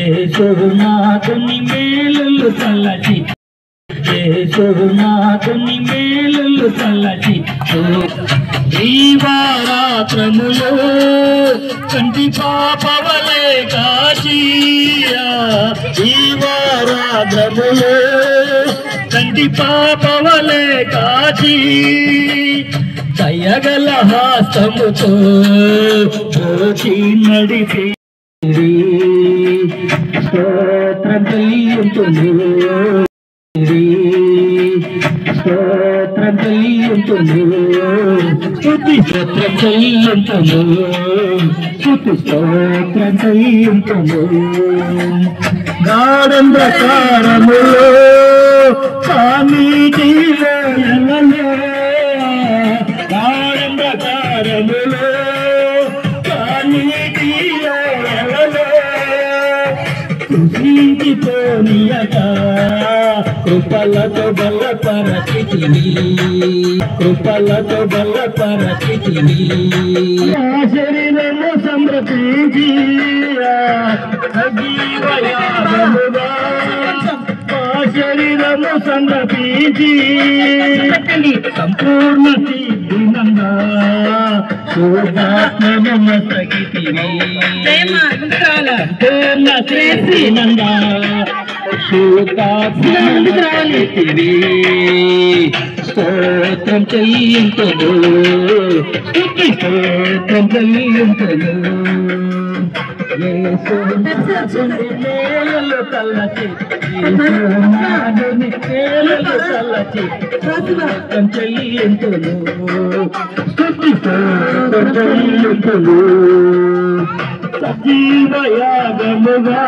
యేసునాథుని మేలులు తలచి యేసునాథుని మేలులు తలచి దీవారాత్రములో కంటి పాపవలే కాచియా దీవారాత్రములో కంటి పాపవలే కాచి దయగల హస్తముతో పోచి నడిపి స్తోత్రం చెల్లించును స్తోత్రం చెల్లించును స్తుతి స్తోత్రం చెల్లించును స్తుతి స్తోత్రం చెల్లించును గాఢంధకారములో సామీటిలో ఎలలో గాఢంధకారములో సామీటిలో ఎలలో కృషించిపోనియగా కృపలతో బలపరచితివి కృపలతో బలపరచితివి శరీరము సమృద్ధి సజీవయాగముగా శరీరము సమృద్ధి సంపూర్ణ సిద్ధినంగా శోభాత్మను సగితివి సంపూర్ణ సిద్ధినంగా శోభాత్మను స్తోత్రం చెల్లించును స్తోత్రం చెల్లించును యేసునాథుని మేలులు తలచి యేసునాథుని మేలులు తలచి స్తోత్రం చెల్లించును స్తుతి స్తోత్రం చెల్లించును సజీవయాగముగా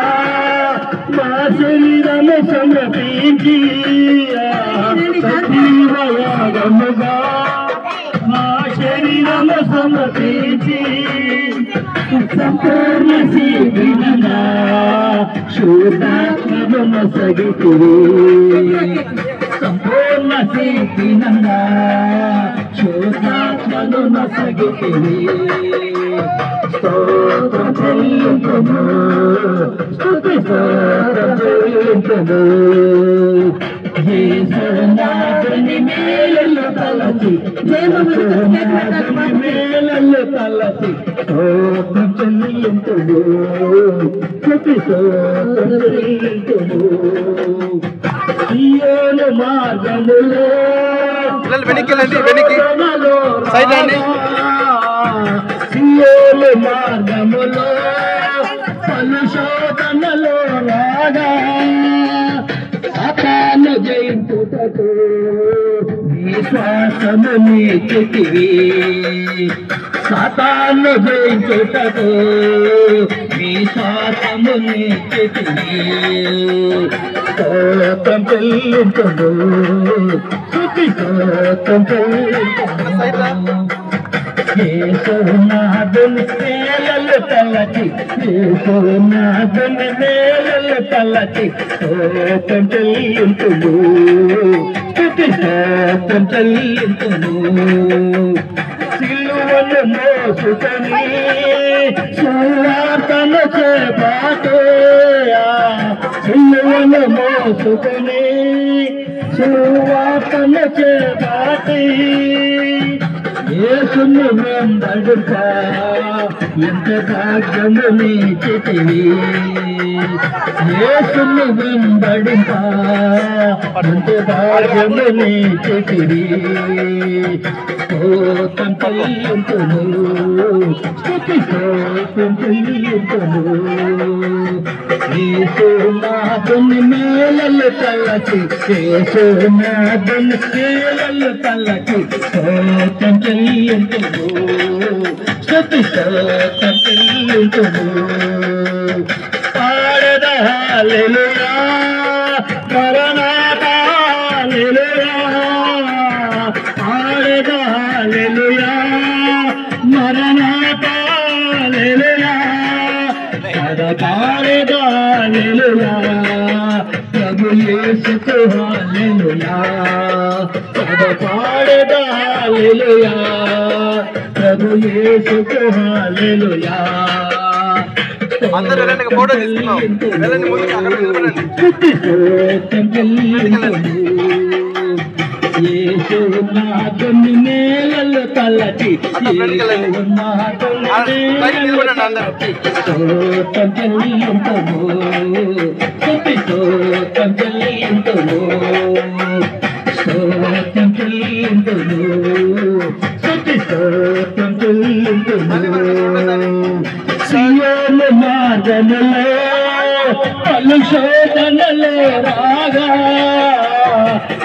మా శరీరము సమర్పించి సజీవయాగముగా మా శరీరము సమర్పించి సంపూర్ణ సిద్ధినంగా శుద్ధాత్మను సగితివి సంపూర్ణ సిద్ధినంగా శుద్ధాత్మను సగితివి స్తోత్రం చెల్లించును స్తుతి స్తోత్రం చెల్లించును యేసునాథుని మేలులు తలచి యేసునాథుని మేలులు తలచి స్తోత్రం చెల్లించును స్తుతి స్తోత్రం చెల్లించును సియోను మార్గములో వెనక్కి సైడ్ రండి సియోను మార్గములో పలుశోధనలో రాగా సాతాను జయించుటకు విశ్వాసము నీకితివి సాతాను జయించుటకు విశ్వాసము నీకితివి స్తోత్రం చెల్లించును స్తుతి స్తోత్రం చెల్లించును యేసునాథుని మేలులు తలచి యేసునాథుని మేలులు తలచి స్తోత్రం చెల్లించును స్తుతి స్తోత్రం చెల్లించును సిలువను మోసుకొని సువార్తను చేపట్టే సిలువను మోసుకొని సువార్తను చేపట్టి యేసును వెంబడుక ఎంత భాగ్యము నీకితివి యేసును వెంబడుక ఎంత భాగ్యము నీకితివి స్తోత్రం చెల్లించును స్తుతి స్తోత్రం చెల్లించును యేసునాథుని మేలులు తలచి యేసునాథుని మేలులు తలచి స్తోత్రం చెల్లించును స్తుతి స్తోత్రం చెల్లించును పాడెద హల్లెలూయా మరణాత హల్లెలూయా పాడెద హల్లెలూయా మరణాత హల్లెలూయా పాడెద హల్లెలూయా ప్రభు యేసుకు హల్లెలూయా పాడెద హల్లెలూయా ప్రభు యేసుకు హల్లెలూయా అందరూ వెళ్ళండి, ఫోటో తీసుకున్నాం. వెళ్ళండి ముందుకు, అక్కడ నిలబడండి. తలచి బయటికి నిలబడండి అందరూ. సియోను మార్గములో పలు శోధనలు రాగా,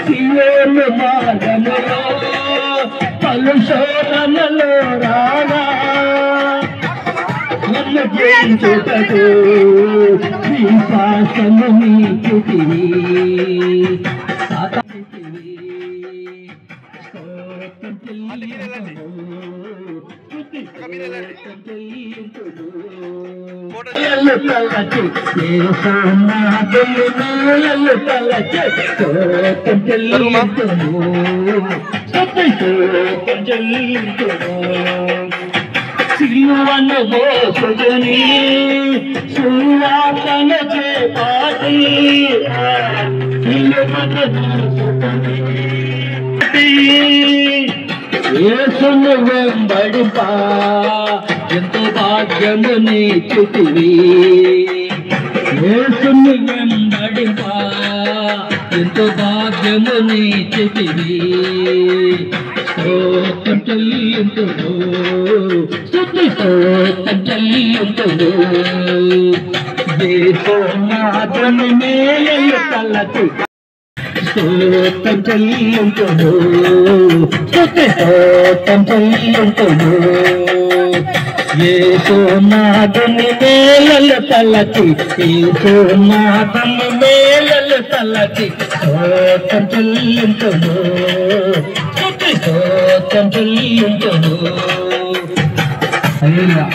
సియోను మార్గములో పలు శోధనలు రాగా, నన్ను జయించుటకు విశ్వాసము నీకితివి. సిలువను మోసుకొని సువాసన చేపాటి, సిలువను మోసుకొని యేసును వెంబడింపా ఎంతో భాగ్యము నీకితివి. యేసును వెంబడింపా ఎంతో భాగ్యము నీకితివి. స్తోత్రం చెల్లింతును, స్తుతి స్తోత్రం చెల్లింతును. యేసునాథుని మేలు తలచి స్తోత్రం చెల్లింతును, స్తుతి స్తోత్రం చెల్లింతును. యేసునాథుని మేలు తలచి, యేసునాథుని మేలు తలచి స్తోత్రం చెల్లింతును, స్తుతి స్తోత్రం చెల్లింతును. హల్లెలూయా.